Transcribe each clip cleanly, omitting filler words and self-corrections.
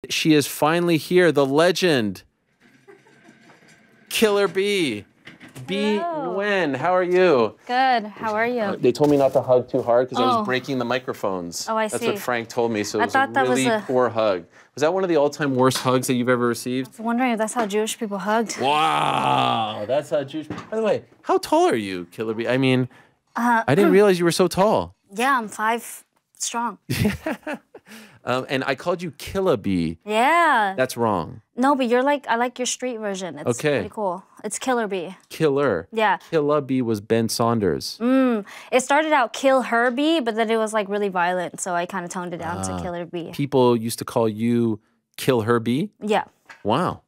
she is finally here, the legend, Killer B. B. Nguyen, how are you? Good, how are you? They told me not to hug too hard because I was breaking the microphones. Oh, I see. That's what Frank told me, so it was thought a that really was a... poor hug. Was that one of the all-time worst hugs that you've ever received? I was wondering if that's how Jewish people hugged. Wow, that's how Jewish... By the way, how tall are you, Killer B? I mean, I didn't realize you were so tall. Yeah, I'm 5 strong. And I called you Killer B. Yeah. That's wrong. No, but you're like, I like your street version. It's pretty cool. It's Killer B. Killer. Yeah. Killer B was Ben Saunders. It started out Kill Her B, but then it was like really violent, so I kind of toned it down to Killer B. People used to call you Kill Her B? Yeah. Wow.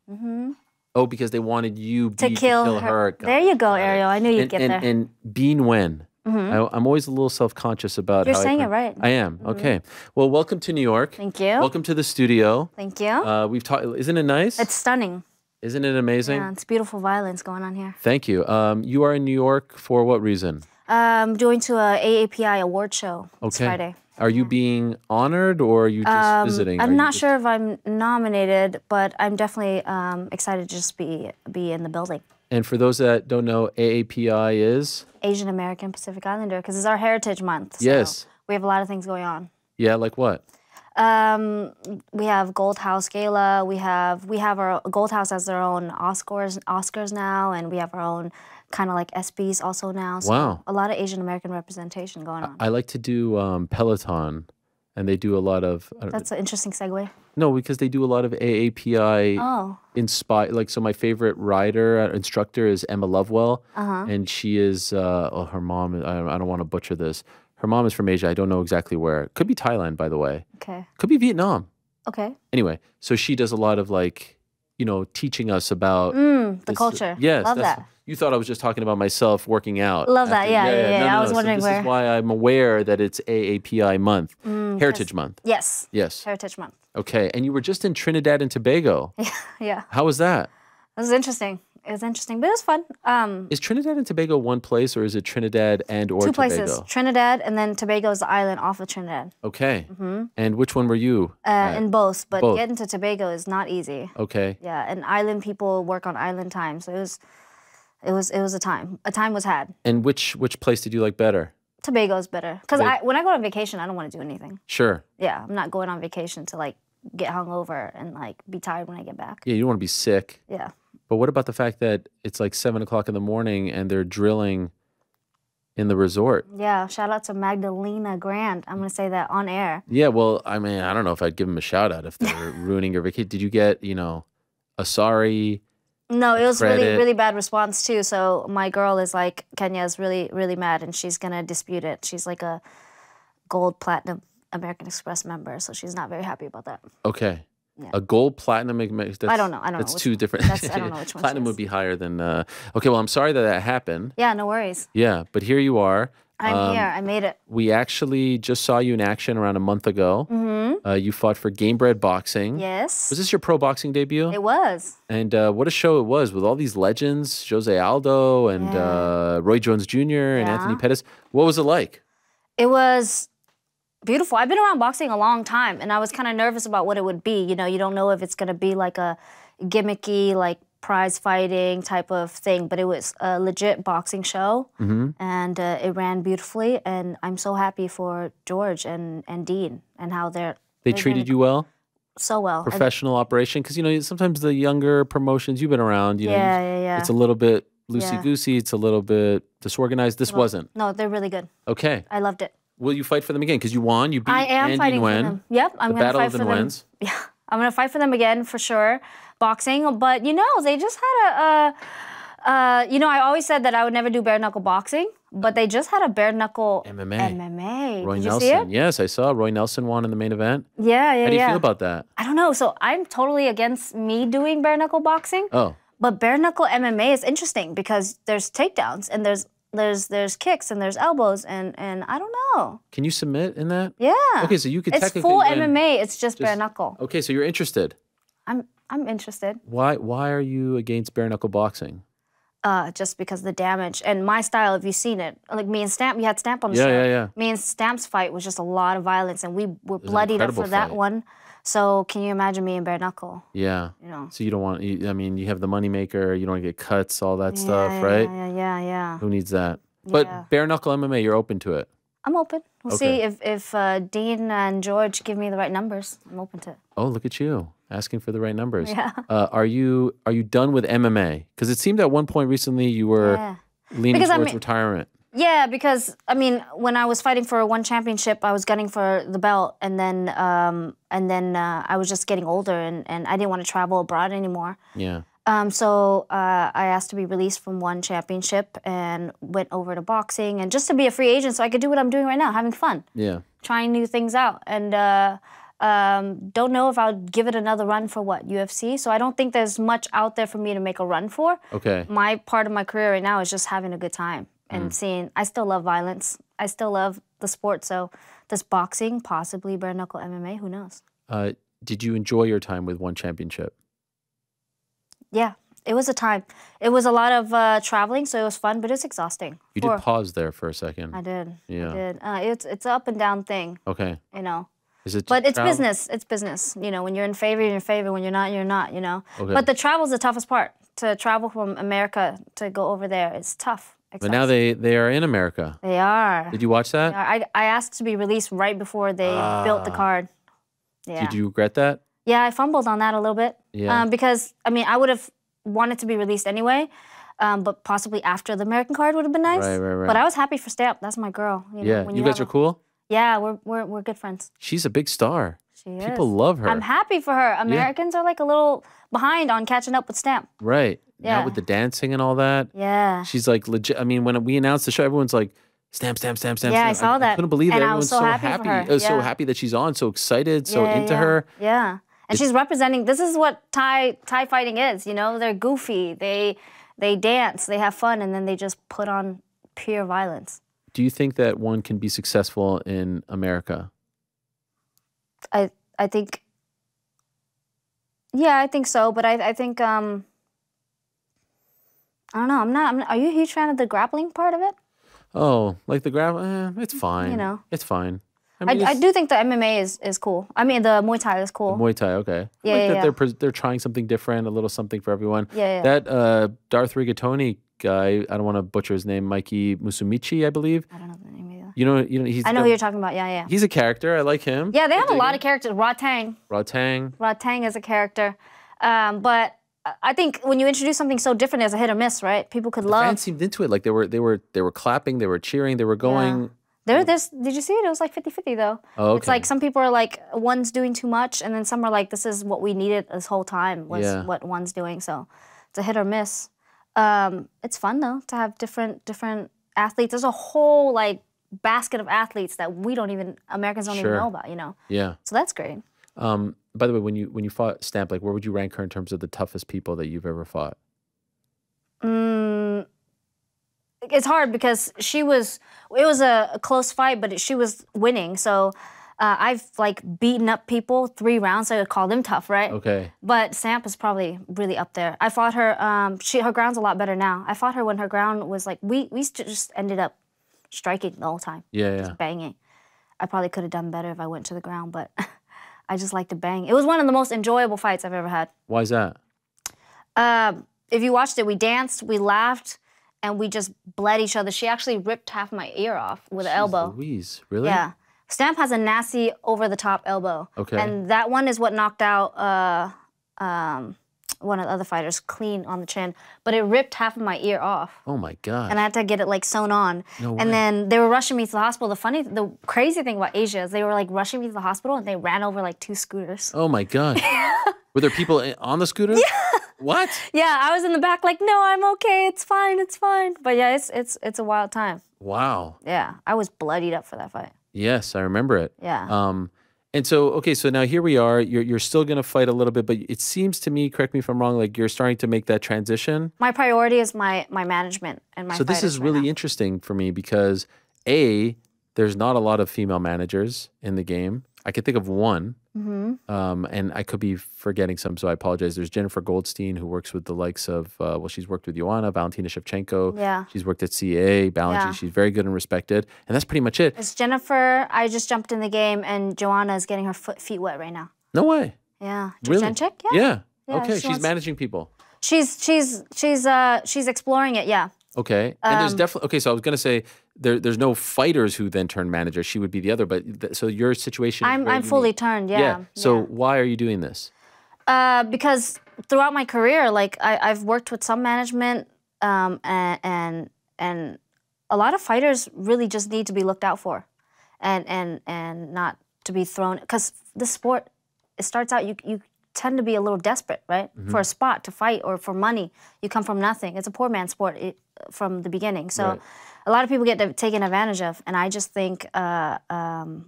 Oh, because they wanted you to kill her. There you go, Ariel. I knew you'd get there. And B. Nguyen. I'm always a little self-conscious about You're saying it right. I am. Okay. Well, welcome to New York. Thank you. Welcome to the studio. Thank you. We've talked. Isn't it nice? It's stunning. Isn't it amazing? Yeah, it's beautiful violence going on here. Thank you. You are in New York for what reason? Going to a AAPI Awards show. It's Friday. Are you being honored or are you just visiting? I'm not sure if I'm nominated, but I'm definitely excited to just be in the building. And for those that don't know, AAPI is? Asian American Pacific Islander, because it's our Heritage Month. So yes. We have a lot of things going on. Yeah, like what? We have Gold House Gala. We have our Gold House has their own Oscars now, and we have our own kind of like ESPYs also now. So wow. A lot of Asian American representation going on. I like to do Peloton, and they do a lot of... That's an interesting segue. No, because they do a lot of AAPI inspired. Like, so my favorite instructor is Emma Lovewell, and she is, her mom, I don't want to butcher this. Her mom is from Asia. I don't know exactly where. Could be Thailand, by the way. Okay. Could be Vietnam. Okay. Anyway, so she does a lot of like, you know, teaching us about the culture. Yes. Love that. You thought I was just talking about myself working out. Love that. Yeah. No, I was wondering so this is why I'm aware that it's AAPI month, Heritage Month. Yes. Yes. Heritage Month. Okay. And you were just in Trinidad and Tobago. Yeah. How was that? It was interesting. It was interesting, but it was fun. Is Trinidad and Tobago one place, or is it Trinidad and or Two Tobago? places. Trinidad, and then Tobago is the island off of Trinidad. Okay. And which one were you? In both, but getting to Tobago is not easy. Okay. Yeah, and island people work on island time, so it was a time. A time was had. And which place did you like better? Tobago's better, because when I go on vacation, I don't want to do anything. Sure. Yeah, I'm not going on vacation to like get hungover and like be tired when I get back. Yeah, you don't want to be sick. Yeah. But what about the fact that it's like 7 o'clock in the morning and they're drilling in the resort? Yeah, shout out to Magdalena Grant. I'm going to say that on air. Yeah, well, I mean, I don't know if I'd give them a shout out if they're ruining your vacation. Did you get, you know, a sorry? No, it was really bad response too. So my girl is like, Kenya's really mad and she's going to dispute it. She's like a gold platinum American Express member, so she's not very happy about that. Okay. Yeah. A gold platinum. I don't know. That's two different. I don't know which one. Platinum would be higher than. Okay, well, I'm sorry that happened. Yeah, no worries. Yeah, but here you are. I'm here. I made it. We actually just saw you in action around a month ago. You fought for Gamebred Boxing. Yes. Was this your pro boxing debut? It was. And what a show it was with all these legends, Jose Aldo and Roy Jones Jr. and Anthony Pettis. What was it like? It was beautiful. I've been around boxing a long time, and I was kind of nervous about what it would be. You know, you don't know if it's going to be like a gimmicky, like prize fighting type of thing, but it was a legit boxing show, and it ran beautifully, and I'm so happy for George and Dean and how they treated you well? So well. Professional operation? Because, you know, sometimes the younger promotions you've been around, you know, it's a little bit loosey-goosey, it's a little bit disorganized. This wasn't. No, they're really good. Okay. I loved it. Will you fight for them again? Because you won. You beat I am Andy fighting Nguyen. for them. Yep, I'm going to fight for them. Nguyen's. Yeah, I'm going to fight for them again for sure. Boxing, but you know, they just had you know, I always said that I would never do bare knuckle boxing, but they just had a bare knuckle MMA. Roy Did Nelson. You see it? Yes, I saw. Roy Nelson won in the main event. Yeah. How do you feel about that? I don't know. So I'm totally against me doing bare knuckle boxing. Oh. But bare knuckle MMA is interesting because there's takedowns and there's kicks and there's elbows and I don't know. Can you submit in that? Yeah. Okay, so you could technically It's full MMA. It's just bare knuckle. Okay, so you're interested. I'm interested. Why are you against bare knuckle boxing? Just because the damage and my style. Have you seen it? Like me and Stamp, we had Stamp on the show. Yeah. Me and Stamp's fight was just a lot of violence, and we were bloodied up for that one. So can you imagine me in bare knuckle? Yeah. You know. So you don't want, I mean, you have the moneymaker, you don't want to get cuts, all that stuff, right? Yeah. Who needs that? But bare knuckle MMA, you're open to it. I'm open. We'll see if Dean and George give me the right numbers. I'm open to it. Oh, look at you, asking for the right numbers. Yeah. Are you done with MMA? Because it seemed at one point recently you were leaning towards retirement. Yeah, because I mean, when I was fighting for one championship, I was gunning for the belt, and then I was just getting older, and I didn't want to travel abroad anymore. Yeah. So I asked to be released from one championship and went over to boxing, and just to be a free agent so I could do what I'm doing right now, having fun. Yeah. Trying new things out, and don't know if I'll give it another run for UFC. So I don't think there's much out there for me to make a run for. Okay. My part of my career right now is just having a good time. And seeing, I still love violence. I still love the sport. So does boxing, possibly bare knuckle MMA, who knows? Did you enjoy your time with one championship? Yeah, it was a time. It was a lot of traveling, so it was fun, but it's exhausting. You did pause there for a second. I did. Yeah. I did. It's an up and down thing. Okay. You know. Is it? But it's business. It's business. You know, when you're in favor, you're in favor. When you're not, you're not. You know. Okay. But the travel's the toughest part. To travel from America to go over there, it's tough. But now they are in America. They are. Did you watch that? I asked to be released right before they built the card. Yeah. Did you regret that? Yeah, I fumbled on that a little bit. Yeah. Because, I mean, I would have wanted to be released anyway, but possibly after the American card would have been nice. Right. But I was happy for Stamp. That's my girl. You know, you guys are cool? Yeah, we're good friends. She's a big star. She is. People love her. I'm happy for her. Americans are like a little behind on catching up with Stamp. Right. Yeah. Now with the dancing and all that. Yeah. She's like legit. I mean, when we announced the show, everyone's like, Stamp. Yeah, I saw that. I couldn't believe it. And Everyone's I was so happy for her. I was so happy that she's on, so excited, so into her. Yeah. And she's representing, this is what Thai fighting is, you know? They're goofy, they dance, they have fun, and then they just put on pure violence. Do you think that one can be successful in America? I think, yeah, I think so, but I think, I don't know. I'm not. Are you a huge fan of the grappling part of it? Oh, like the grappling? It's fine. You know, it's fine. I do think the MMA is cool. I mean, the Muay Thai is cool. The Muay Thai, okay. Yeah, that they're trying something different, a little something for everyone. Yeah. That Darth Rigatoni guy, I don't want to butcher his name, Mikey Musumichi, I believe. I don't know the name either. You know, he's. I know who you're talking about. Yeah. He's a character. I like him. Yeah, they have a lot of characters. Ra Tang. Ra Tang is a character, but I think when you introduce something so different as a hit or miss, right? People could love. Fans seemed into it. Like they were clapping, they were cheering, they were going. Did you see it? It was like 50-50 though. Oh, okay. It's like some people are like, one's doing too much, and then some are like, this is what we needed this whole time was what one's doing. So it's a hit or miss. It's fun though to have different athletes. There's a whole like basket of athletes that Americans don't even know about, you know? Yeah. So that's great. By the way, when you fought Stamp, like where would you rank her in terms of the toughest people that you've ever fought? It's hard because it was a close fight, but she was winning. So I've like beaten up people 3 rounds, so I would call them tough, right? Okay. But Stamp is probably really up there. I fought her, her ground's a lot better now. I fought her when her ground was like, we just ended up striking the whole time. Yeah. Just banging. I probably could have done better if I went to the ground, but I just like to bang. It was one of the most enjoyable fights I've ever had. Why is that? If you watched it, we danced, we laughed, and we just bled each other. She actually ripped half my ear off with an elbow. Louise, really? Yeah. Stamp has a nasty over-the-top elbow. Okay. And that one is what knocked out one of the other fighters clean on the chin. But it ripped half of my ear off. Oh, my God. And I had to get it, like, sewn on. No way. And then they were rushing me to the hospital. The crazy thing about Asia is they were, like, rushing me to the hospital, and they ran over, like, 2 scooters. Oh, my God. Were there people on the scooter? Yeah. What? Yeah, I was in the back like, no, I'm okay, it's fine. But yeah, it's a wild time. Wow. Yeah, I was bloodied up for that fight. Yes, I remember it. Yeah. And so, okay, so now here we are. You're still going to fight a little bit, but it seems to me, correct me if I'm wrong, like you're starting to make that transition. My priority is my management and my So this is really interesting for me because, A, there's not a lot of female managers in the game. I can think of one. And I could be forgetting some, so I apologize. There's Jennifer Goldstein, who works with the likes of, well, she's worked with Joanna, Valentina Shevchenko. Yeah. She's worked at CAA, Balanchi. Yeah. She's very good and respected. And that's pretty much it. It's Jennifer. I just jumped in the game, and Joanna is getting her feet wet right now. No way. Yeah. Really? Jurchenchik? Yeah. Yeah, Okay, she she's wants- managing people. She's exploring it, yeah. Okay, and there's definitely, okay, so I was going to say, there's no fighters who then turn manager. She would be the other, but so your situation is I'm fully turned, yeah. Yeah, so why are you doing this? Because throughout my career, like, I've worked with some management, and a lot of fighters really just need to be looked out for, and not to be thrown, because this sport, it starts out, you tend to be a little desperate, right? For a spot to fight or for money. You come from nothing. It's a poor man's sport from the beginning. So a lot of people get taken advantage of, and I just think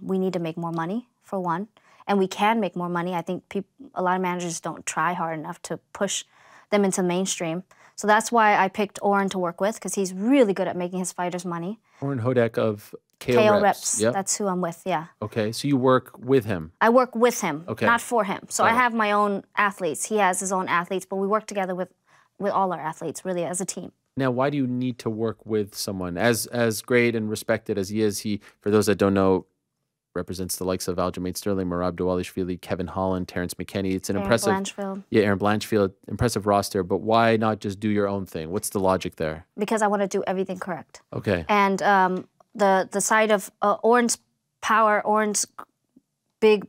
we need to make more money, for one, and we can make more money. I think a lot of managers don't try hard enough to push them into mainstream. So that's why I picked Oren to work with, because he's really good at making his fighters money. Oren Hodek of KO Reps. Yep. That's who I'm with, yeah. Okay, so you work with him. I work with him, not for him. So I have my own athletes. He has his own athletes, but we work together with all our athletes, really, as a team. Now, why do you need to work with someone as great and respected as he is? He, for those that don't know, represents the likes of Aljamain Sterling, Merab Dvalishvili, Kevin Holland, Terrence McKinney. It's an impressive... Aaron Blanchfield. Yeah, Aaron Blanchfield. Impressive roster, but why not just do your own thing? What's the logic there? Because I want to do everything correct. Okay. And the side of Oren's power, Oren's big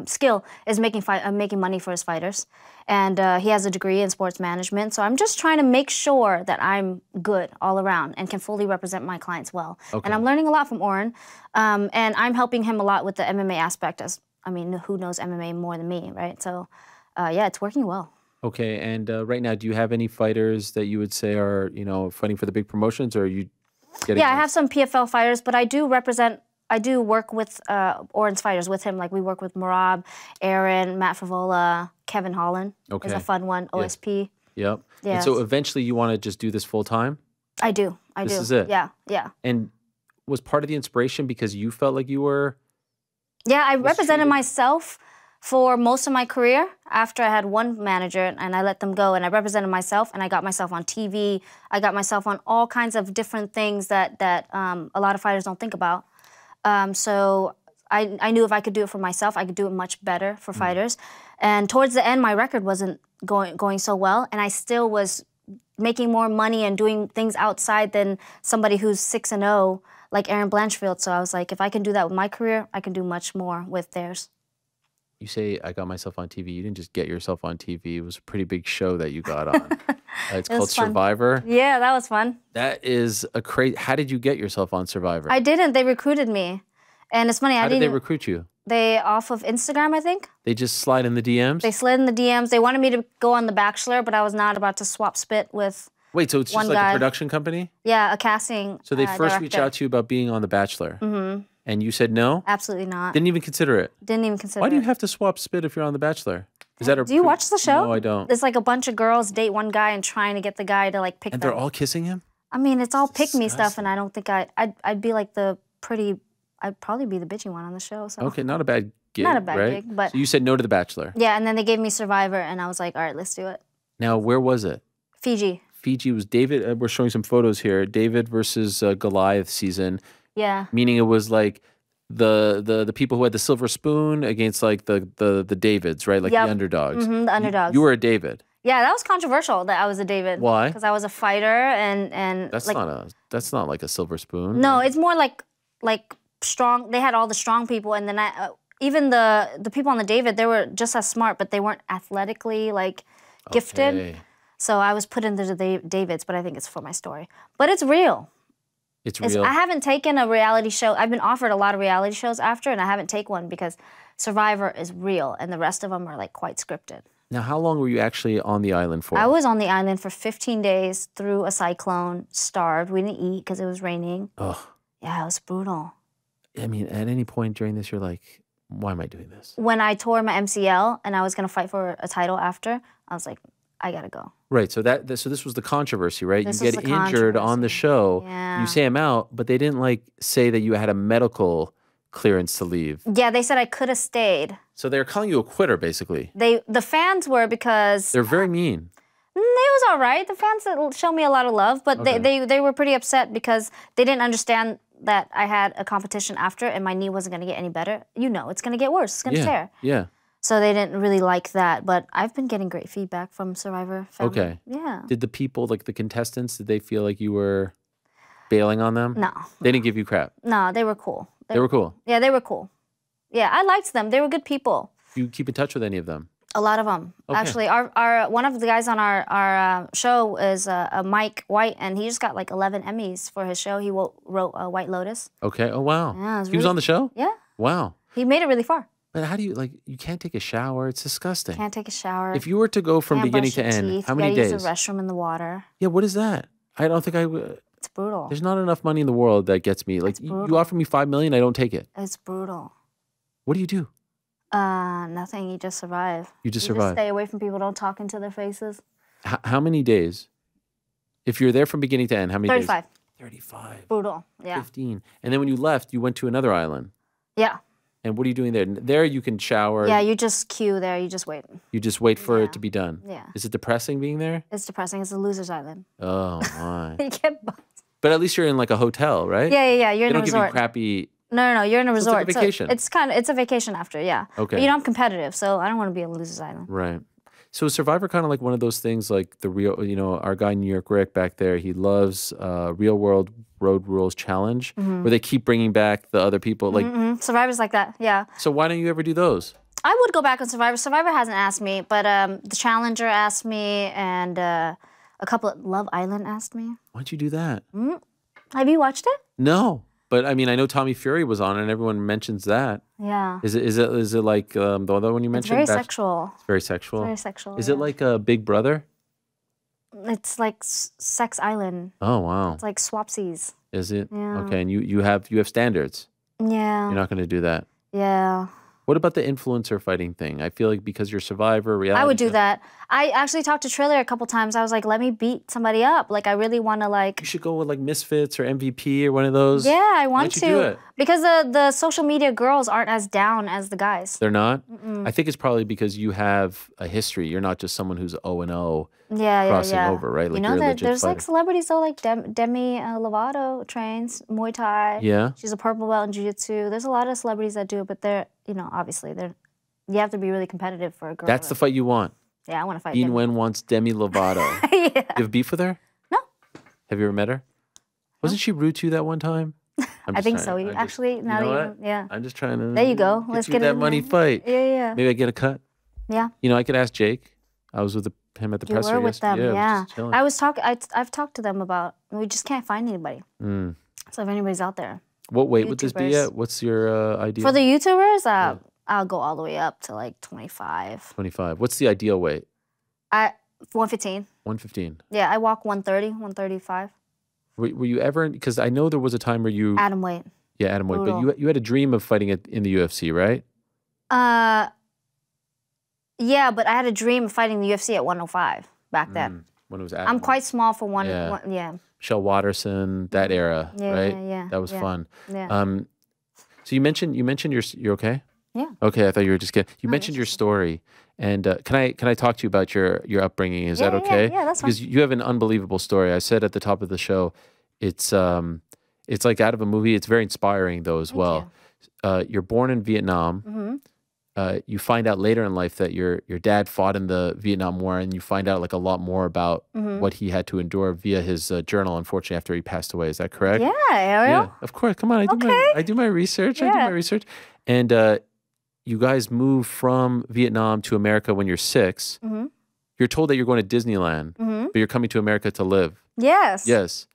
skill is making money for his fighters. And he has a degree in sports management. So I'm just trying to make sure that I'm good all around and can fully represent my clients well. Okay. And I'm learning a lot from Oren. And I'm helping him a lot with the MMA aspect. I mean, who knows MMA more than me, right? So yeah, it's working well. Okay, and right now, do you have any fighters that you would say are, fighting for the big promotions, or are you getting... Yeah, I have some PFL fighters, but I do work with Oren's fighters with him. Like, we work with Merab, Aaron, Matt Favola, Kevin Holland is a fun one, OSP. Yep. Yeah. And so eventually you want to just do this full time? I do. This is it? Yeah, yeah. And was part of the inspiration because you felt like you were... Yeah, I represented myself for most of my career after I had one manager and I let them go, and I represented myself and I got myself on TV. I got myself on all kinds of different things that a lot of fighters don't think about. So I knew if I could do it for myself, I could do it much better for fighters. And towards the end, my record wasn't going so well, and I still was making more money and doing things outside than somebody who's 6-0, like Aaron Blanchfield. So I was like, if I can do that with my career, I can do much more with theirs. You say, I got myself on TV. You didn't just get yourself on TV. It was a pretty big show that you got on. It's called Survivor. Yeah, that was fun. That is a crazy... How did you get yourself on Survivor? I didn't. They recruited me. And it's funny, How did they recruit you? They off of Instagram, I think. They just slide in the DMs? They slid in the DMs. They wanted me to go on The Bachelor, but I was not about to swap spit with Wait, so it's just like a production company? Yeah, a casting So they first reached out to you about being on The Bachelor? Mm-hmm. And you said no? Absolutely not. Didn't even consider it? Didn't even consider it. Why do you have to swap spit if you're on The Bachelor? Is that Do you watch the show? No, I don't. It's like a bunch of girls date one guy and trying to get the guy to like pick them. And they're all kissing him? I mean, it's all pick-me stuff, and I don't think I'd be like the pretty... I'd probably be the bitchy one on the show. So. Okay, not a bad gig, Not a bad right? gig, but... So you said no to The Bachelor. Yeah, and then they gave me Survivor, and I was like, all right, let's do it. Now, where was it? Fiji. Fiji was David... we're showing some photos here. David versus Goliath season. Yeah. Meaning it was like the people who had the silver spoon against like the Davids, right? Like the underdogs. Mm-hmm, the underdogs. You were a David. Yeah, that was controversial that I was a David. Why? Because I was a fighter and that's like, that's not like a silver spoon. No, it's more like strong. They had all the strong people, and then even the people on the David, they were just as smart, but they weren't athletically like gifted. Okay. So I was put into the Davids, but I think it's for my story. But it's real. It's real. I haven't taken a reality show. I've been offered a lot of reality shows after, and I haven't taken one because Survivor is real, and the rest of them are like quite scripted. Now, how long were you actually on the island for? I was on the island for 15 days through a cyclone, starved. We didn't eat because it was raining. Ugh. Yeah, it was brutal. I mean, at any point during this, you're like, why am I doing this? When I tore my MCL and I was going to fight for a title after, I was like, I got to go. Right, so this was the controversy, right? This you get injured on the show, yeah. You say I'm out, but they didn't like say that you had a medical clearance to leave. Yeah, they said I could have stayed. So they're calling you a quitter, basically. The fans were because... They're very mean. It was all right. The fans showed me a lot of love, but they were pretty upset because they didn't understand that I had a competition after and my knee wasn't going to get any better. You know, it's going to get worse. It's going to tear. Yeah. So they didn't really like that. But I've been getting great feedback from Survivor family. Okay. Yeah. Did the people, like the contestants, did they feel like you were bailing on them? No. They didn't give you crap? No, they were cool. They were cool? Yeah, they were cool. Yeah, I liked them. They were good people. Do you keep in touch with any of them? A lot of them. Okay. Actually, one of the guys on our show is Mike White, and he just got like 11 Emmys for his show. He wrote White Lotus. Okay. Oh, wow. Yeah, he was on the show? Yeah. Wow. He made it really far. But how do you, like, you can't take a shower. It's disgusting. Can't take a shower. If you were to go from beginning to end, how many days? Use the restroom in the water. Yeah, what is that? I don't think I would. It's brutal. There's not enough money in the world that gets me. Like, you offer me $5 million, I don't take it. It's brutal. What do you do? Nothing. You just survive. You just survive. Just stay away from people. Don't talk into their faces. How many days? If you're there from beginning to end, how many 35. days? 35. Brutal. Yeah. 15. And then when you left, you went to another island. Yeah. And what are you doing there? There you can shower. Yeah, you just queue there. You just wait. You just wait for it to be done. Yeah. Is it depressing being there? It's depressing. It's a loser's island. Oh, my. You get bumped. But at least you're in like a hotel, right? Yeah. You're in a resort. They don't give you crappy... No. You're in a resort. It's like a vacation. So it's a vacation after, yeah. Okay. But I'm competitive, so I don't want to be on a loser's island. Right. So is Survivor kind of like one of those things, like the real, our guy New York Rick back there, he loves Real World Road Rules Challenge, where they keep bringing back the other people. Like Survivor's like that, yeah. So why don't you ever do those? I would go back on Survivor. Survivor hasn't asked me, but the Challenger asked me, and a couple of Love Island asked me. Why'd you do that? Have you watched it? No. But I mean, I know Tommy Fury was on, and everyone mentions that. Yeah. Is it like the other one you mentioned? It's very sexual. It's very sexual. It's very sexual. Is it like a Big Brother? It's like Sex Island. Oh wow. It's like swapsies. Is it? Yeah. Okay, and you have standards. Yeah. You're not going to do that. Yeah. What about the influencer fighting thing? I feel like because you're Survivor, reality. I would do that. I actually talked to Triller a couple times. I was like, let me beat somebody up. Like, I really want to like... You should go with like Misfits or MVP or one of those. Yeah, I want to. Do it? Because the social media girls aren't as down as the guys. They're not? I think it's probably because you have a history. You're not just someone who's 0-0 crossing over, right? Like, you know, there's like celebrities though, like Demi Lovato trains Muay Thai. Yeah. She's a purple belt in Jiu-Jitsu. There's a lot of celebrities that do it, but they're, obviously you have to be really competitive for a girl. That's the fight you want. Yeah, I want to fight Dean Demi. Wen wants Demi Lovato. Yeah. You have beef with her? No. Have you ever met her? Wasn't she rude to you that one time? I think so. Actually, now that yeah. I'm just trying to. There you go. Let's get that money fight. Yeah. Maybe I get a cut. Yeah. I could ask Jake. I was with him at the presser. You were with them, yeah. I I've talked to them about, we just can't find anybody. So if anybody's out there. What weight would this be at? What's your idea? For the YouTubers, I'll go all the way up to like 25. 25. What's the ideal weight? 115. 115. Yeah, I walk 130, 135. Were you ever, because I know there was a time where you... Atom weight. Yeah, atom weight. But you had a dream of fighting in the UFC, right? Yeah, but I had a dream of fighting the UFC at 105 back then. When it was I'm quite small for one. Yeah. Michelle Watterson, that era, right? Yeah. That was fun. Yeah. So you mentioned you're okay? Yeah. Okay, I thought you were just kidding. You mentioned your story, and can I talk to you about your upbringing? Is that okay? Yeah, that's fine. Because you have an unbelievable story. I said at the top of the show, it's like out of a movie. It's very inspiring though as well. You're born in Vietnam. You find out later in life that your dad fought in the Vietnam War, and you find out like a lot more about what he had to endure via his journal. Unfortunately, after he passed away, is that correct? Yeah, Ariel. Yeah, of course. Come on, I do my research. Yeah. I do my research, and you guys move from Vietnam to America when you're 6. You're told that you're going to Disneyland, but you're coming to America to live. Yes. Yes.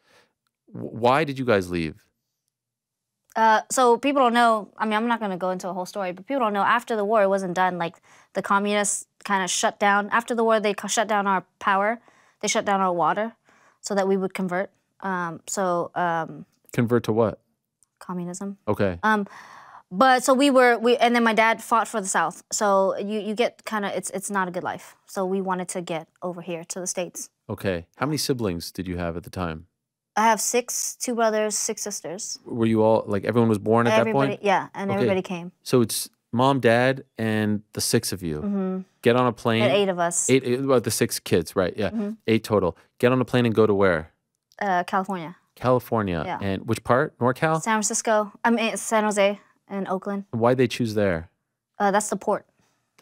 Why did you guys leave? So people don't know, I mean, I'm not going to go into a whole story, but people don't know after the war, it wasn't done. Like the communists kind of shut down. After the war, they shut down our power. They shut down our water so that we would convert. Convert to what? Communism. Okay. But so and then my dad fought for the South. So you get kind of, it's not a good life. So we wanted to get over here to the States. Okay. How many siblings did you have at the time? I have 6, 2 brothers, 6 sisters. Were you all, like everyone was born at that point? Yeah, and everybody came. So it's mom, dad, and the 6 of you. Get on a plane. And 8 of us. 8, well, the 6 kids, right, yeah. 8 total. Get on a plane and go to where? California. California. Yeah. And which part? NorCal? San Francisco. I mean, San Jose and Oakland. Why'd they choose there? That's the port.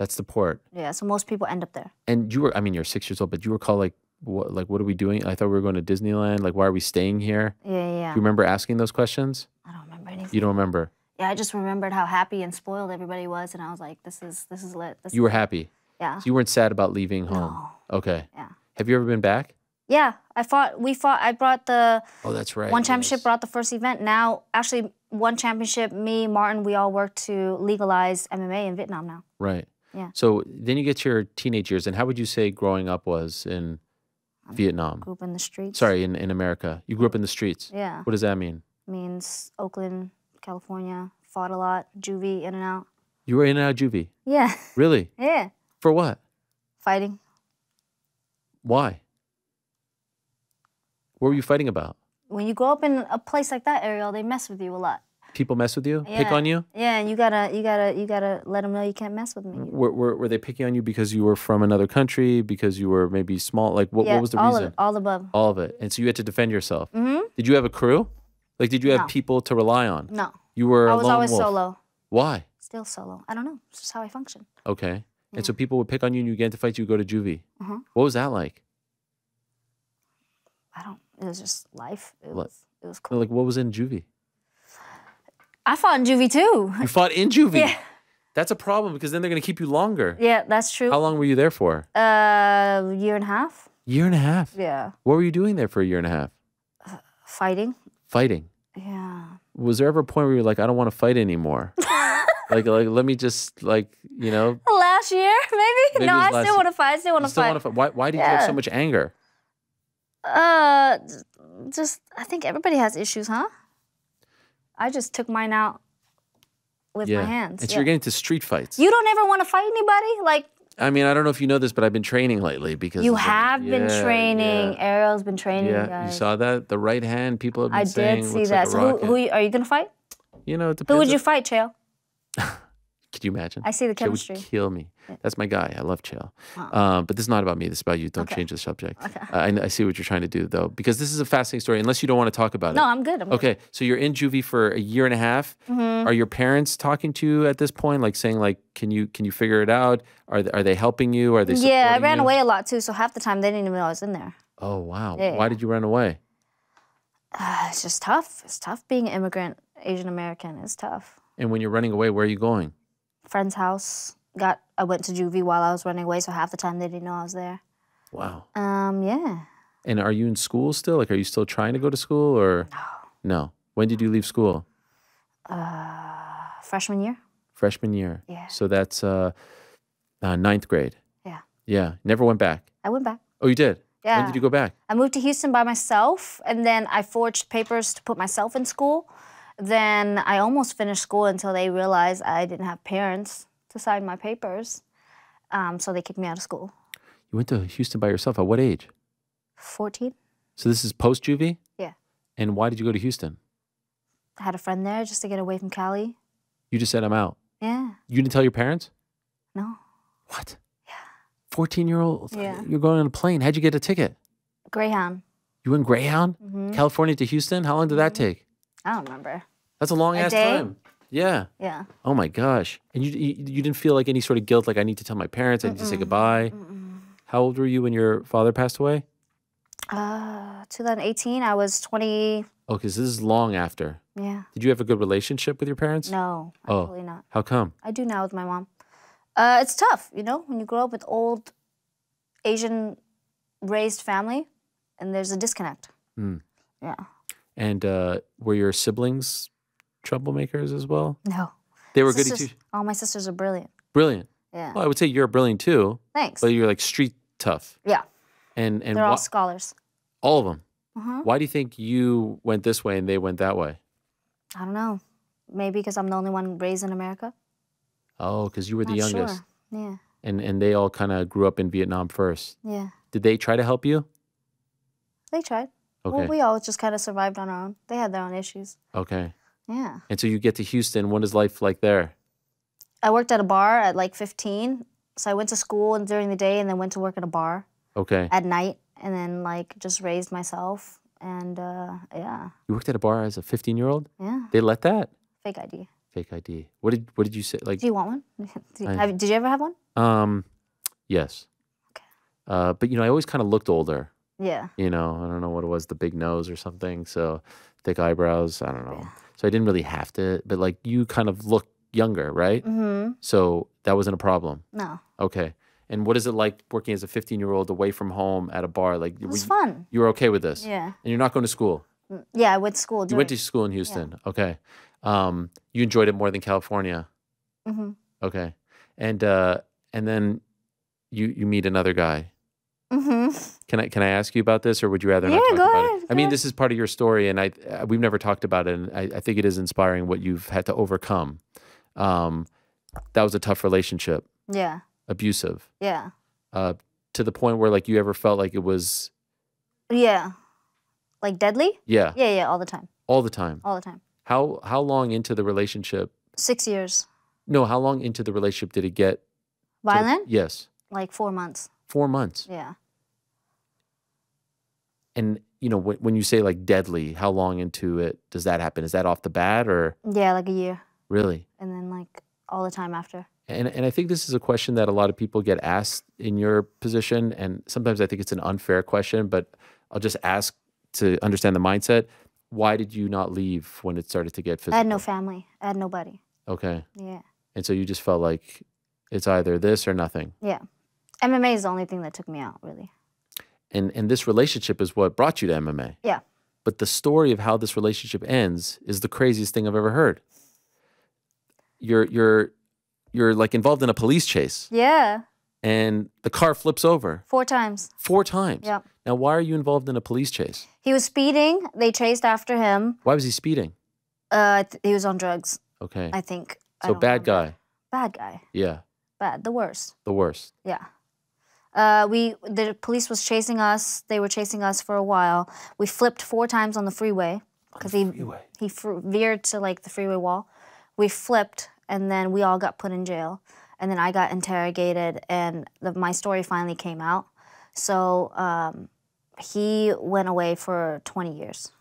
That's the port. Yeah, so most people end up there. And you were, I mean, you're 6 years old, but you were called like, what are we doing? I thought we were going to Disneyland. Like, why are we staying here? Yeah, yeah. Do you remember asking those questions? I don't remember anything. You don't remember? Yeah, I just remembered how happy and spoiled everybody was, and I was like, this is lit. You were happy? Yeah. So you weren't sad about leaving home? No. Okay. Yeah. Have you ever been back? Yeah, I brought the... Oh, that's right. One championship, brought the first event. Now, actually, one championship, me, Martin, we all work to legalize MMA in Vietnam now. Right. Yeah. So then you get to your teenage years, and how would you say growing up was in Vietnam? Grew up in the streets. Sorry, in America. You grew up in the streets. Yeah. What does that mean? Means Oakland, California, fought a lot, juvie, in and out. You were in and out of juvie? Yeah. Really? Yeah. For what? Fighting. Why? What were you fighting about? When you grow up in a place like that, Ariel, they mess with you a lot. People mess with you? Yeah. Pick on you? Yeah, and you gotta let them know you can't mess with me. Were they picking on you because you were from another country? Because you were maybe small? Like what was the reason? All above. All of it. And so you had to defend yourself. Did you have a crew? Like did you have people to rely on? No. You were a lone wolf. I was always solo. Why? Still solo. I don't know. It's just how I function. Okay. And so people would pick on you and you get into fights, you go to juvie. What was that like? It was just life. It was cool. Like what was in juvie? I fought in juvie too. You fought in juvie? Yeah. That's a problem because then they're going to keep you longer. Yeah, that's true. How long were you there for? Year and a half. Year and a half? Yeah. What were you doing there for a year and a half? Fighting. Fighting? Yeah. Was there ever a point where you were like, I don't want to fight anymore? like let me just Last year, maybe? No, I still want to fight. I still want to fight. Why did you have so much anger? Just, I think everybody has issues, huh? I just took mine out with my hands. And so you're getting to street fights. You don't ever want to fight anybody? Like, I mean, I don't know if you know this, but I've been training lately because you have been training. Yeah. Ariel's been training. Yeah, guys. you saw that? The right hand, people have been saying. I did see that. Like so who are you gonna fight? You know, it depends. Who would you fight, Chael? Could you imagine? I see the chemistry. Chael would kill me. That's my guy. I love Chael. But this is not about me. This is about you. Don't change the subject. Okay. I see what you're trying to do, though, because this is a fascinating story, unless you don't want to talk about it. No, I'm good. Okay, so you're in juvie for a year and a half. Are your parents talking to you at this point, like saying, like, can you figure it out? Are they helping you? Are they supporting I ran you? away a lot, too, so half the time they didn't even know I was in there. Oh, wow. Yeah. Why did you run away? It's just tough. It's tough being an immigrant, Asian American. It's tough. And when you're running away, where are you going? Friend's house. I went to juvie while I was running away, so half the time they didn't know I was there. Wow. Yeah. And are you in school still? Like, are you still trying to go to school or? No. When did you leave school? Freshman year. Freshman year. Yeah. So that's 9th grade. Yeah. Yeah. Never went back. I went back. Oh, you did? Yeah. When did you go back? I moved to Houston by myself, and then I forged papers to put myself in school. Then I almost finished school until they realized I didn't have parents to sign my papers. So they kicked me out of school. You went to Houston by yourself. At what age? 14. So this is post-juvie? Yeah. And why did you go to Houston? I had a friend there just to get away from Cali. You just said, I'm out. Yeah. You didn't tell your parents? No. What? Yeah. 14-year-old? Yeah. You're going on a plane. How'd you get a ticket? Greyhound. You went Greyhound? California to Houston? How long did that take? I don't remember. That's a long-ass time. Yeah. Yeah. Oh, my gosh. And you didn't feel like any sort of guilt, like I need to tell my parents, I need to say goodbye? How old were you when your father passed away? 2018, I was 20. Oh, because this is long after. Yeah. Did you have a good relationship with your parents? No, absolutely not. How come? I do now with my mom. It's tough, you know, when you grow up with old Asian-raised family, and there's a disconnect. Yeah. And were your siblings troublemakers as well? No. They were goody too? All my sisters are brilliant. Brilliant? Yeah. Well, I would say you're brilliant too. Thanks. But you're like street tough. Yeah. And they're all scholars. All of them? Why do you think you went this way and they went that way? I don't know. Maybe because I'm the only one raised in America. Oh, because you were the youngest. Sure. Yeah. And they all kind of grew up in Vietnam first. Yeah. Did they try to help you? They tried. Okay. Well, we all just kind of survived on our own. They had their own issues. Okay. Yeah. And so you get to Houston. What is life like there? I worked at a bar at like 15. So I went to school and during the day and then went to work at a bar. Okay. At night. And then like just raised myself. And yeah. You worked at a bar as a 15-year-old? Yeah. They let that? Fake ID. Fake ID. What did you say? Like, do you want one? Did you ever have one? Yes. Okay. But you know, I always kind of looked older. Yeah. You know, I don't know what it was, the big nose or something. So thick eyebrows. I don't know. Yeah. So I didn't really have to. But like, you kind of look younger, right? Mm-hmm. So that wasn't a problem. No. Okay. And what is it like working as a 15-year-old away from home at a bar? Like, it was fun. You were okay with this? Yeah. And you're not going to school? Yeah, I went to school. You went to school in Houston. Yeah. Okay. You enjoyed it more than California? Mm-hmm. Okay. And then you meet another guy. Mm-hmm. Can I ask you about this, or would you rather not talk about it? I mean, this is part of your story, and we've never talked about it, and I think it is inspiring what you've had to overcome. That was a tough relationship. Yeah. Abusive. Yeah. To the point where like you ever felt like it was. Yeah. Like deadly? Yeah. Yeah, yeah, all the time. All the time. All the time. How long into the relationship? 6 years. No, how long into the relationship did it get violent? Yes. Like 4 months. 4 months. Yeah. And you know, when you say like deadly, how long into it does that happen? Is that off the bat or? Yeah, like a year. Really? And then like all the time after. And I think this is a question that a lot of people get asked in your position, and sometimes I think it's an unfair question, but I'll just ask to understand the mindset. Why did you not leave when it started to get physical? I had no family. I had nobody. Okay. Yeah. And so you just felt like it's either this or nothing. Yeah. MMA is the only thing that took me out, really. And this relationship is what brought you to MMA. Yeah. But the story of how this relationship ends is the craziest thing I've ever heard. You're like involved in a police chase. Yeah. And the car flips over. 4 times. 4 times? Yeah. Now, why are you involved in a police chase? He was speeding. They chased after him. Why was he speeding? He was on drugs. Okay. I think. So bad guy. Bad guy. Yeah. Bad. The worst. The worst. Yeah. The police was chasing us. They were chasing us for a while. We flipped 4 times on the freeway because he veered to like the freeway wall. We flipped, and then we all got put in jail. And then I got interrogated, and my story finally came out. So he went away for 20 years.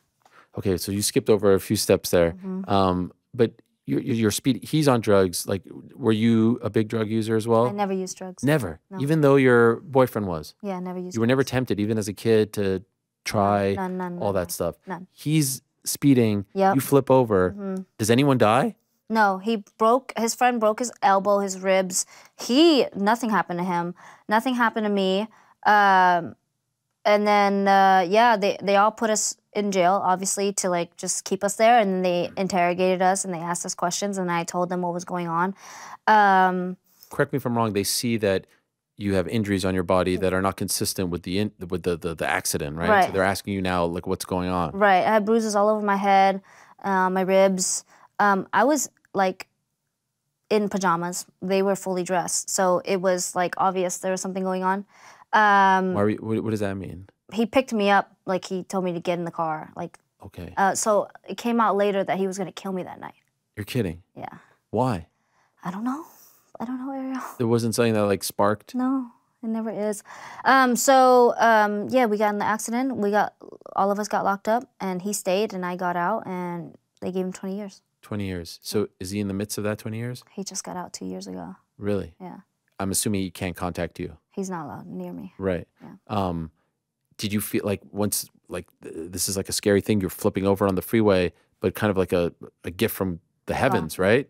Okay, so you skipped over a few steps there. Mm-hmm. But your speed, he's on drugs. Like, were you a big drug user as well? I never used drugs. Never? No. Even though your boyfriend was? Yeah, never used drugs. You were never tempted, even as a kid, to try all that stuff? None. He's speeding. Yep. You flip over. Mm-hmm. Does anyone die? No, his friend broke his elbow, his ribs. Nothing happened to him. Nothing happened to me. And then, yeah, they all put us in jail, obviously, to like just keep us there. And they interrogated us and they asked us questions, and I told them what was going on. Correct me if I'm wrong. They see that you have injuries on your body that are not consistent with the accident, right? Right. So they're asking you now, like, what's going on? Right. I had bruises all over my head, my ribs. I was like in pajamas. They were fully dressed, so it was like obvious there was something going on. What does that mean? He picked me up, like he told me to get in the car, like. Okay. So it came out later that he was gonna kill me that night. You're kidding? Yeah. Why? I don't know. I don't know, Ariel. There wasn't something that like sparked? No, it never is. Yeah, we got in the accident. All of us got locked up, and he stayed, and I got out, and they gave him 20 years. 20 years. So is he in the midst of that 20 years? He just got out 2 years ago. Really? Yeah. I'm assuming he can't contact you. He's not allowed near me. Right. Yeah. Did you feel like once, like, this is like a scary thing, you're flipping over on the freeway, but kind of like a gift from the heavens, right?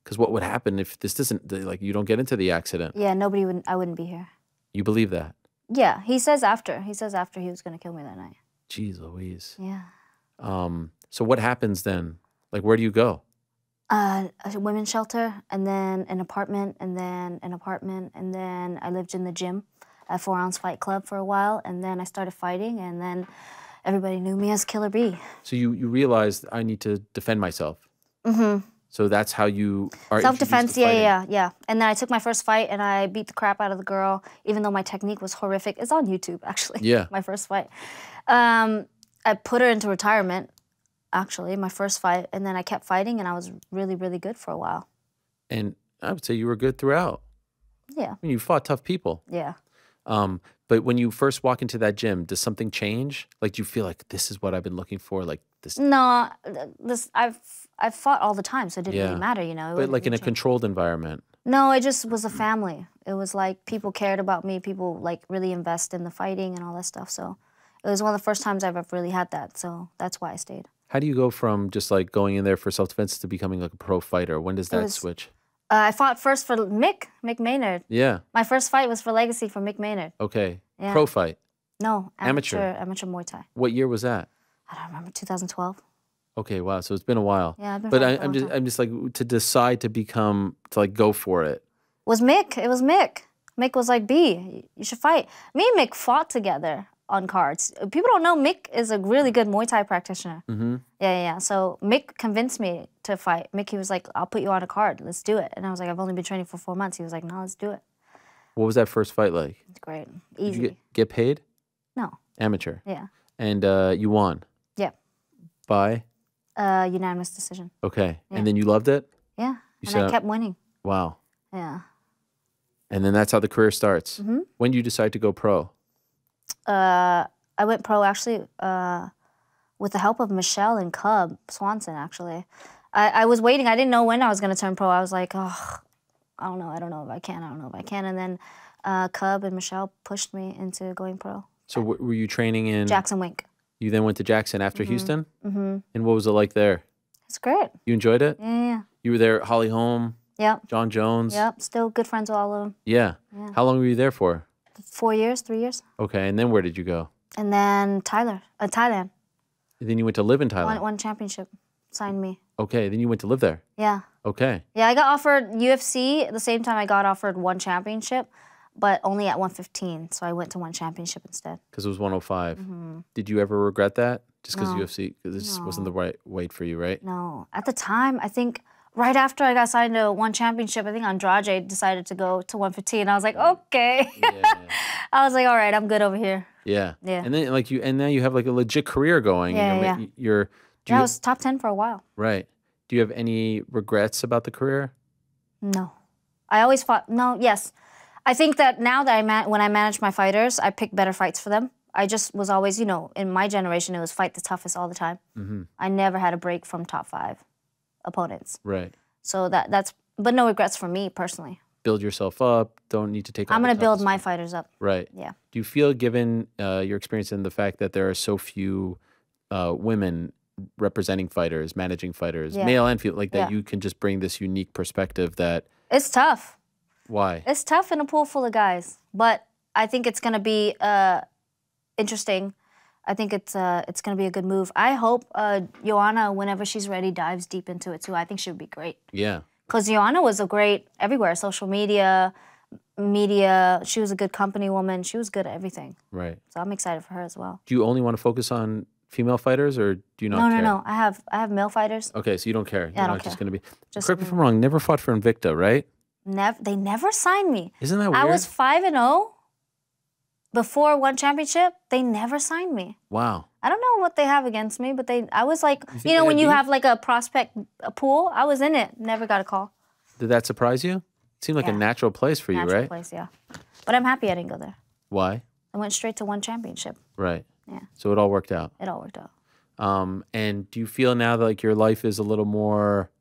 Because what would happen if this doesn't, like, you don't get into the accident? Yeah, I wouldn't be here. You believe that? Yeah, he says after. He says after he was going to kill me that night. Jeez Louise. Yeah. So what happens then? Like, where do you go? A women's shelter, and then an apartment, and then an apartment, and then I lived in the gym at 4 Ounce Fight Club for a while, and then I started fighting, and then everybody knew me as Killer B. So you realized I need to defend myself. Mm-hmm. So that's how you are self-defense, yeah. And then I took my first fight, and I beat the crap out of the girl, even though my technique was horrific. It's on YouTube, actually. Yeah. My first fight. I put her into retirement, actually, my first fight, and then I kept fighting, and I was really, really good for a while. And I would say you were good throughout. Yeah. I mean, you fought tough people. Yeah. But when you first walk into that gym, does something change? Like, do you feel like this is what I've been looking for? Like, No, I've fought all the time, so it didn't really matter, you know. But like in a controlled environment. No, it just was a family. It was like people cared about me. People like really invest in the fighting and all that stuff. So it was one of the first times I've ever really had that. So that's why I stayed. How do you go from just like going in there for self-defense to becoming like a pro fighter? When does that switch? I fought first for Mick Maynard. Yeah. My first fight was for Legacy for Mick Maynard. Okay. Yeah. Pro fight? No, amateur Muay Thai. What year was that? I don't remember, 2012. Okay, wow. So it's been a while. Yeah, I've been. But I'm just like to decide to like go for it. Was Mick? It was Mick. Mick was like, B, you should fight. Me and Mick fought together on cards. People don't know Mick is a really good Muay Thai practitioner. Yeah. So Mick convinced me to fight. Mick, he was like, I'll put you on a card. Let's do it. And I was like, I've only been training for 4 months. He was like, no, let's do it. What was that first fight like? It's great. Easy. Did you get paid? No. Amateur? Yeah. And you won? Yeah. By? Unanimous decision. Okay. Yeah. And then you loved it? Yeah. And I kept winning. Wow. Yeah. And then that's how the career starts. When do you decide to go pro? I went pro actually with the help of Michelle and Cub Swanson, actually. I was waiting. I didn't know when I was going to turn pro. I was like, oh, I don't know if I can. And then Cub and Michelle pushed me into going pro. So were you training in? Jackson Wink. You then went to Jackson after Houston? And what was it like there? It's great. You enjoyed it? Yeah. You were there, Holly Holm? Yep. John Jones? Yep. Still good friends with all of them. Yeah. How long were you there for? 4 years, 3 years. Okay, and then where did you go? And then Thailand. And then you went to live in Thailand? One championship. Signed me. Okay, then you went to live there? Yeah. Okay. Yeah, I got offered UFC at the same time I got offered one championship, but only at 115. So I went to one championship instead. Because it was 105. Did you ever regret that? Just because UFC, because this wasn't the right weight for you, right? No. At the time, I think right after I got signed to one championship, I think Andrade decided to go to 115. I was like, okay. Yeah. I was like, all right, I'm good over here. Yeah. Yeah. And then and now you have like a legit career going. Yeah, I was top 10 for a while. Right. Do you have any regrets about the career? No. I always fought. No, yes. I think that now that when I manage my fighters, I pick better fights for them. I just was always, in my generation, it was fight the toughest all the time. I never had a break from top 5 opponents. Right. So but no regrets for me personally. Build yourself up. Don't need to take. I'm going to build my fighters up. Right. Yeah. Do you feel, given your experience and the fact that there are so few women representing fighters, managing fighters, male and female, like that, you can just bring this unique perspective that it's tough. Why? It's tough in a pool full of guys, but I think it's going to be interesting. I think it's going to be a good move. I hope Joanna, whenever she's ready, dives deep into it too. I think she would be great. Yeah. Because Joanna was a great everywhere, social media. She was a good company woman. She was good at everything. Right. So I'm excited for her as well. Do you only want to focus on female fighters, or do you not care? No. I have male fighters. Okay, so you don't care. Yeah, I don't care. Just going to be. Just correct me if I'm wrong. Never fought for Invicta, right? They never signed me. Isn't that weird? I was 5-0 before one championship. They never signed me. Wow. I don't know what they have against me, but I was like, when you have like a prospect pool, I was in it. Never got a call. Did that surprise you? It seemed like a natural place for you, right? Natural place, yeah. But I'm happy I didn't go there. Why? I went straight to one championship. Right. Yeah. So it all worked out. It all worked out. And do you feel now that like your life is a little more,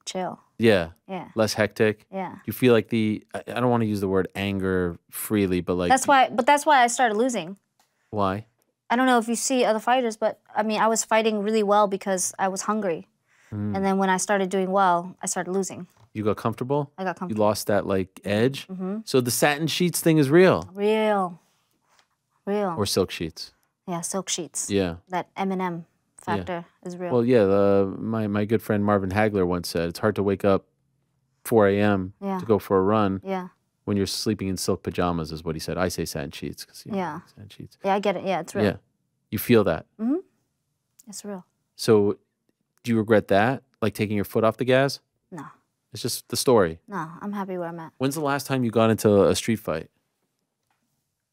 chill? Yeah. Yeah. Less hectic? Yeah. Do you feel like I don't want to use the word anger freely, but like that's why I started losing. Why? I don't know if you see other fighters, but I mean I was fighting really well because I was hungry. And then when I started doing well, I started losing. You got comfortable? I got comfortable. You lost that like edge? So the satin sheets thing is real? Real. Or silk sheets? Yeah, silk sheets. Yeah. That M&M factor is real. Well, yeah, my good friend Marvin Hagler once said, it's hard to wake up 4 a.m. to go for a run when you're sleeping in silk pajamas, is what he said. I say satin sheets. Yeah. Satin sheets. Yeah, I get it. Yeah, it's real. Yeah. You feel that? It's real. So do you regret that? Like taking your foot off the gas? No. It's just the story. No, I'm happy where I'm at. When's the last time you got into a street fight?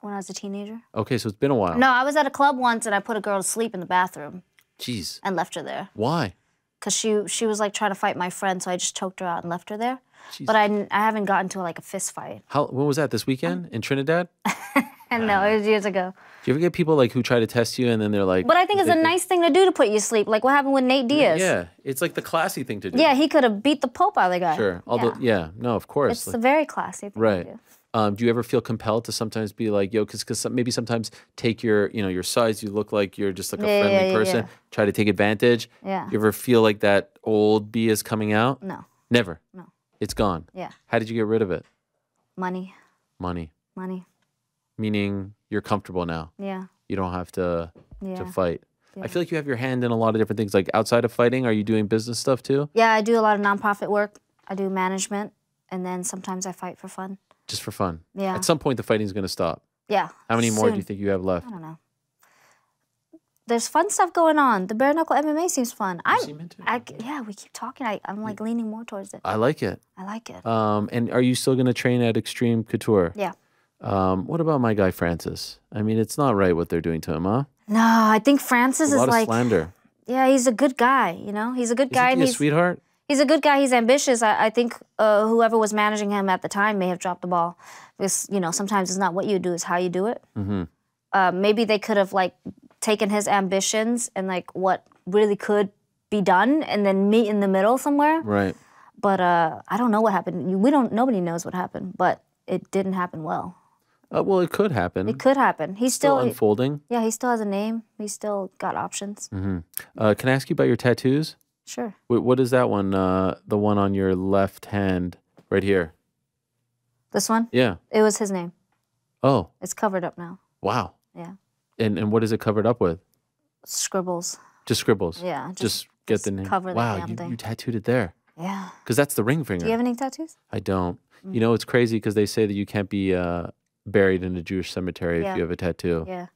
When I was a teenager. Okay, so it's been a while. No, I was at a club once and I put a girl to sleep in the bathroom. Jeez. And left her there. Why? Because she was like trying to fight my friend, so I just choked her out and left her there. Jeez. But I haven't gotten to like a fist fight. When was that? This weekend in Trinidad? No, it was years ago. Do you ever get people like who try to test you and then they're like... But I think it's a nice thing to do to put you to sleep. Like what happened with Nate Diaz. Yeah, it's like the classy thing to do. Yeah, he could have beat the Pope out of the guy. Sure. Although, no, of course. It's a very classy thing to do. Do you ever feel compelled to sometimes be like, yo, because maybe sometimes take your, your size, you look like you're just like a friendly person, try to take advantage. Yeah. You ever feel like that old B is coming out? No. Never? No. It's gone? Yeah. How did you get rid of it? Money. Money. Money. Meaning you're comfortable now. Yeah. You don't have to fight. Yeah. I feel like you have your hand in a lot of different things. Like outside of fighting, are you doing business stuff too? Yeah, I do a lot of nonprofit work. I do management, and then sometimes I fight for fun. Just for fun? Yeah. At some point, the fighting's going to stop. Yeah. How many more do you think you have left? I don't know. There's fun stuff going on. The bare knuckle MMA seems fun. Yeah, we keep talking. I'm like leaning more towards it. I like it. I like it. And are you still going to train at Extreme Couture? Yeah. What about my guy Francis? I mean, it's not right what they're doing to him, huh? No, I think Francis is like... A lot of slander. Yeah, he's a good guy, He's a good guy. Isn't he a sweetheart? He's a good guy. He's ambitious. I think whoever was managing him at the time may have dropped the ball. Because, sometimes it's not what you do, it's how you do it. Mm-hmm. Maybe they could have, like, taken his ambitions and, like, what really could be done and then meet in the middle somewhere. Right. But I don't know what happened. Nobody knows what happened, but it didn't happen well. Well, it could happen. It could happen. He's still unfolding. Yeah, he still has a name. He's still got options. Mm-hmm. Can I ask you about your tattoos? Sure. What is that one? The one on your left hand, right here. This one? Yeah. It was his name. Oh. It's covered up now. Wow. Yeah. And what is it covered up with? Scribbles. Just scribbles. Yeah. Just get the name. Cover the damn thing. You tattooed it there. Yeah. Because that's the ring finger. Do you have any tattoos? I don't. It's crazy because they say that you can't be buried in a Jewish cemetery if you have a tattoo. Yeah.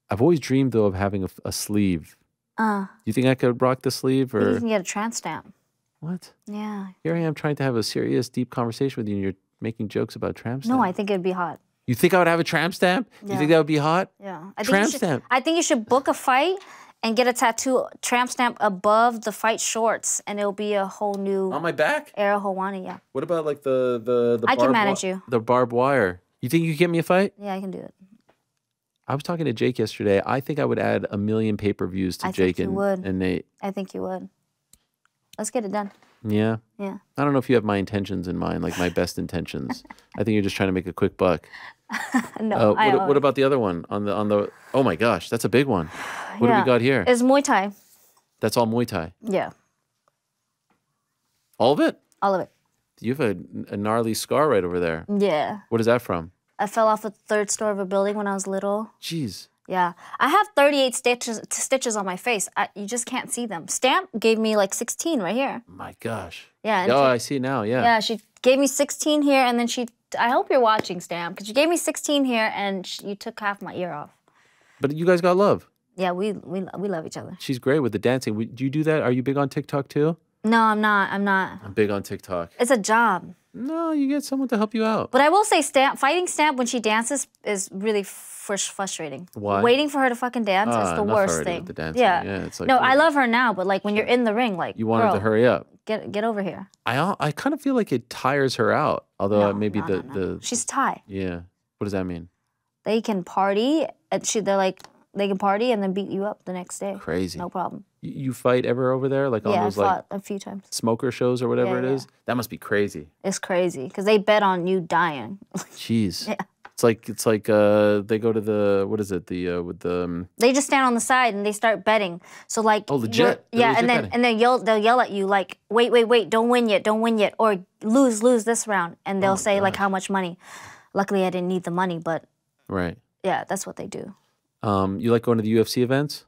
I've always dreamed, though, of having a sleeve. Do you think I could rock the sleeve? Or you can get a tramp stamp. What? Yeah. Here I am trying to have a serious, deep conversation with you, and you're making jokes about tramp stamp. No, I think it'd be hot. You think I would have a tramp stamp? Yeah. You think that would be hot? Yeah. Tramp stamp. I think you should book a fight and get a tattoo tramp stamp above the fight shorts, and it'll be a whole new... On my back? Era Hawani, yeah. What about like the I can manage you. The barbed wire. You think you could get me a fight? Yeah, I can do it. I was talking to Jake yesterday. I think I would add 1 million pay-per-views to Jake and Nate. I think you would. Let's get it done. Yeah? Yeah. I don't know if you have my intentions in mind, like my best intentions. I think you're just trying to make a quick buck. No, what about the other one? On the oh my gosh, that's a big one. What do we got here? It's Muay Thai. That's all Muay Thai? Yeah. All of it? All of it. You have a gnarly scar right over there. Yeah. What is that from? I fell off the 3rd floor of a building when I was little. Jeez. Yeah. I have 38 stitches on my face. You just can't see them. Stamp gave me like 16 right here. My gosh. Yeah. Oh, I see now, yeah. Yeah, she gave me 16 here, and then I hope you're watching, Stamp, because she gave me 16 here, and you took half my ear off. But you guys got love. Yeah, we love each other. She's great with the dancing. Do you do that? Are you big on TikTok too? No, I'm not. I'm big on TikTok. It's a job. No, you get someone to help you out. But I will say, fighting Stamp when she dances is really frustrating. Why? Waiting for her to fucking dance is the worst thing. With the dancing. Yeah. It's like, no, I love her now, but like when you're in the ring, like you want her to hurry up. Get over here. I kind of feel like it tires her out. Although maybe the she's Thai. Yeah. What does that mean? They can party. They can party and then beat you up the next day. Crazy. No problem. You fight ever over there? Like on those I fought a few times. Smoker shows or whatever it is? That must be crazy. It's crazy because they bet on you dying. Jeez. Yeah. It's like they go to the what is it with the they just stand on the side and they start betting. So like legit. Yeah, and then they'll yell at you like wait, don't win yet, or lose this round, and they'll say like how much money. Luckily I didn't need the money, but right. Yeah, that's what they do. You like going to the UFC events?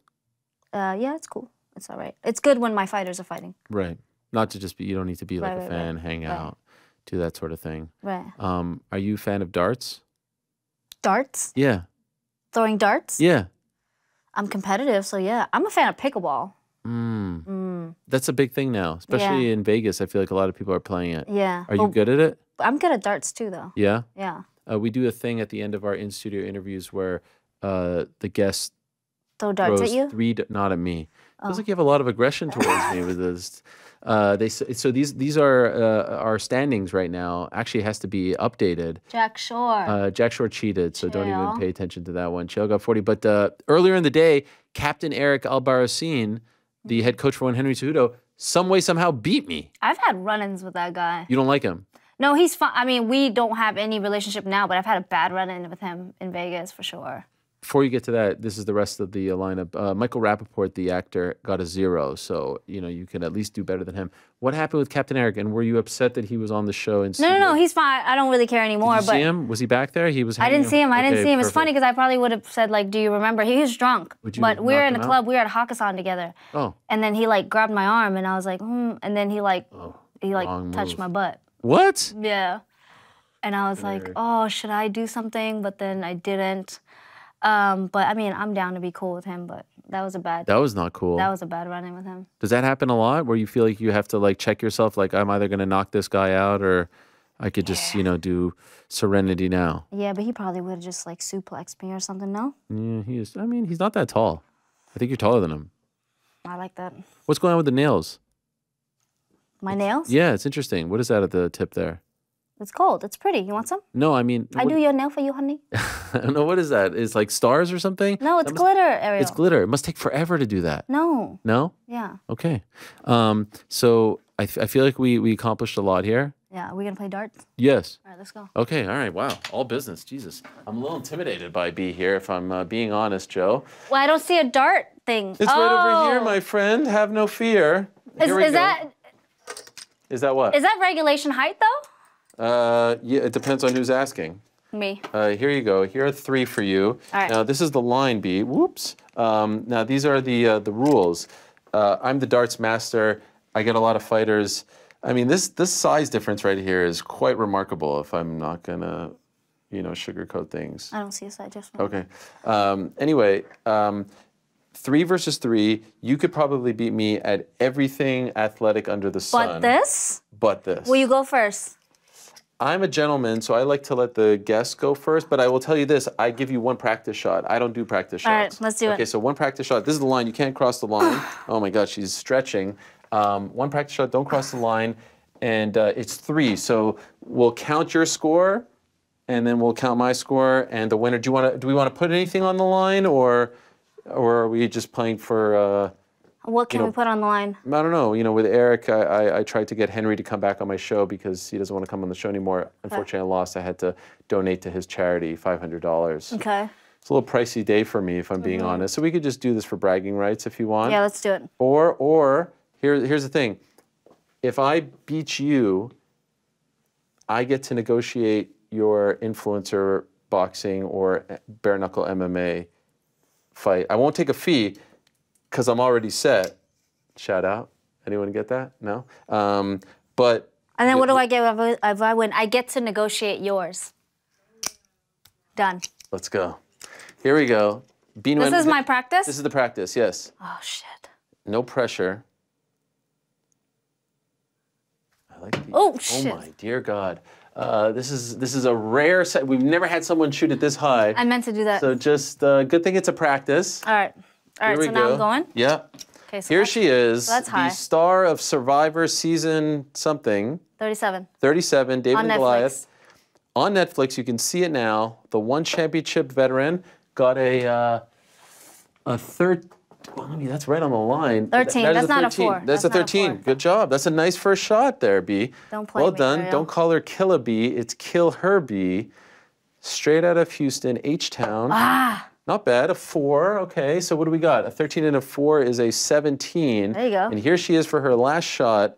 Yeah, it's cool. It's all right. It's good when my fighters are fighting. Right. Not to just be. You don't need to be like a fan, hang out, do that sort of thing. Right. Are you a fan of darts? Darts? Yeah. Throwing darts? Yeah. I'm competitive, so yeah. I'm a fan of pickleball. That's a big thing now, especially in Vegas. I feel like a lot of people are playing it. Yeah. Are you good at it? I'm good at darts too, though. Yeah? Yeah. We do a thing at the end of our in-studio interviews where the guest throw darts at you? Not at me. Feels like you have a lot of aggression towards me with this. So these are our standings right now. Actually, it has to be updated. Jack Shore. Jack Shore cheated, so don't even pay attention to that one. Chael got 40. But earlier in the day, Captain Eric Albarracin, the head coach for One Henry Cejudo, some way somehow beat me. I've had run-ins with that guy. You don't like him? No, he's fine. I mean, we don't have any relationship now, but I've had a bad run-in with him in Vegas for sure. Before you get to that, this is the rest of the lineup. Michael Rappaport, the actor, got a 0, so you can at least do better than him. What happened with Captain Eric, and were you upset that he was on the show? No, he's fine. I don't really care anymore. Did you see him? Was he back there? He was. I didn't see him. I didn't see him. Perfect. It's funny because I probably would have said like, "Do you remember?" He was drunk, but we were in a club. We were at Hakkasan together. Oh. And then he like grabbed my arm, and I was like, and then he like touched my butt. What? Yeah. And I was like, oh, should I do something? But then I didn't. But I mean, I'm down to be cool with him, but that was a bad. That was not cool. That was a bad run-in with him. Does that happen a lot, where you feel like you have to like check yourself, like I'm either gonna knock this guy out or I could just do serenity now? Yeah, but he probably would have just like suplexed me or something. No. Yeah, he is. I mean, he's not that tall. I think you're taller than him. I like that. What's going on with the nails? My nails? Yeah, it's interesting. What is that at the tip there? It's gold. It's pretty. You want some? No, I mean... I do your nail for you, honey. I don't know. What is that? It's like stars or something? No, it's glitter, Ariel. It's glitter. It must take forever to do that. No. No? Yeah. Okay. So I feel like we accomplished a lot here. Yeah. Are we going to play darts? Yes. All right, let's go. Okay. All right. Wow. All business. Jesus. I'm a little intimidated by B here, if I'm being honest, Joe. Well, I don't see a dart thing. It's right over here, my friend. Have no fear. Is that... Is that what? Is that regulation height, though? Yeah, it depends on who's asking. Me. Here you go. Here are 3 for you. All right. Now, this is the line, B. Whoops. Now, these are the rules. I'm the darts master. I get a lot of fighters. I mean, this size difference right here is quite remarkable if I'm not going to, sugarcoat things. I don't see a size difference. Okay. Anyway, 3 versus 3. You could probably beat me at everything athletic under the sun. But this? But this. Will you go first? I'm a gentleman, so I like to let the guests go first, but I will tell you this, I give you 1 practice shot. I don't do practice shots. All right, let's do it. Okay, so 1 practice shot. This is the line. You can't cross the line. Oh my God, she's stretching. 1 practice shot, don't cross the line, and it's 3. So we'll count your score, and then we'll count my score, and the winner. Do we want to put anything on the line, or are we just playing for... What can we put on the line? I don't know. With Eric, I tried to get Henry to come back on my show because he doesn't want to come on the show anymore. Unfortunately, I lost. I had to donate to his charity $500. Okay. It's a little pricey day for me, if I'm being honest. So we could just do this for bragging rights if you want. Yeah, let's do it. Or here's the thing. If I beat you, I get to negotiate your influencer boxing or bare knuckle MMA fight. I won't take a fee, because I'm already set. Shout out. Anyone get that? No? But... And then what do I get if I win? I get to negotiate yours. Done. Let's go. Here we go. This is my practice? This is the practice, yes. Oh, shit. No pressure. I like these. Oh, shit. Oh, my dear God. This is a rare set. We've never had someone shoot it this high. I meant to do that. So just, good thing it's a practice. All right. All right, so now I'm going? Yeah. Okay, so here she is, that's high. the star of Survivor season something. 37. 37, David on and Netflix. Goliath. On Netflix, you can see it now. The 1 championship veteran got a third. Well, I mean, that's right on the line. 13. That's not a 4. That's a 13. Good job. That's a nice first shot there, B. Don't play well me, done. Ariel. Don't call her Killa B. It's Kill Her B. Straight out of Houston, H-Town. Ah. Not bad, a 4, okay, so what do we got? A 13 and a 4 is a 17. There you go. And here she is for her last shot,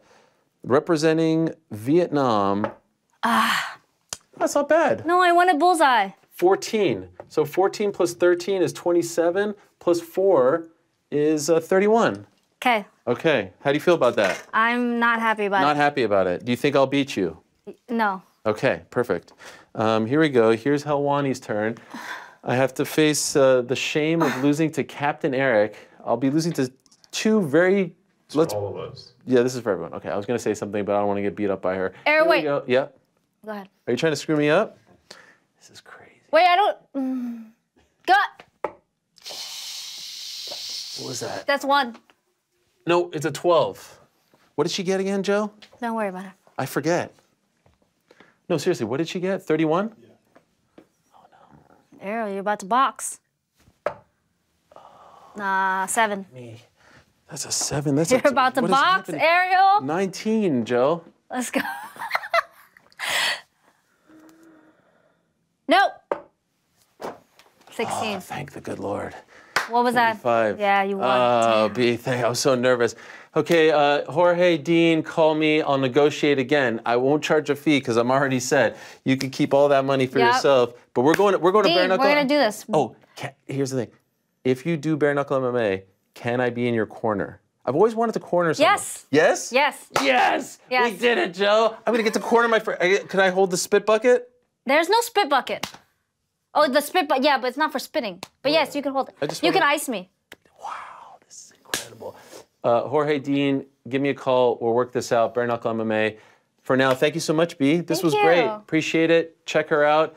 representing Vietnam. Ah. That's not bad. No, I wanted bullseye. 14. So 14 plus 13 is 27, plus 4 is 31. Okay. Okay, how do you feel about that? I'm not happy about it. Not happy about it. Do you think I'll beat you? No. Okay, perfect. Here we go. Here's Helwani's turn. I have to face the shame of losing to Captain Eric. I'll be losing to 2 very... For all of us. Yeah, this is for everyone. Okay, I was going to say something, but I don't want to get beat up by her. Eric, wait. Go. Yeah. Go ahead. Are you trying to screw me up? This is crazy. Wait, I don't... Got... What was that? That's 1. No, it's a 12. What did she get again, Joe? Don't worry about it. I forget. No, seriously, what did she get? 31? Yeah. Oh, no. Ariel, you're about to box. Nah, 7. Me. That's a 7. That's You're about to box, Ariel? 19, Joe. Let's go. Nope. 16. Oh, thank the good Lord. What was 45. that? Yeah, you won. Oh, B, I was so nervous. Okay, Jorge, Dean, call me. I'll negotiate again. I won't charge a fee because I'm already set. You can keep all that money for yourself. But we're going to bare knuckle. We're gonna do this. Oh, here's the thing. If you do bare knuckle MMA, can I be in your corner? I've always wanted to corner someone. Yes. Yes? Yes. Yes. Yes. We did it, Joe. I'm gonna get to corner my friend. Can I hold the spit bucket? There's no spit bucket. Oh, the spit bucket. Yeah, but it's not for spitting. But yes, you can hold it. You can ice me. Wow, this is incredible. Jorge, Dean, give me a call. We'll work this out. Bare knuckle MMA. For now, thank you so much, B. This was great. Appreciate it. Check her out.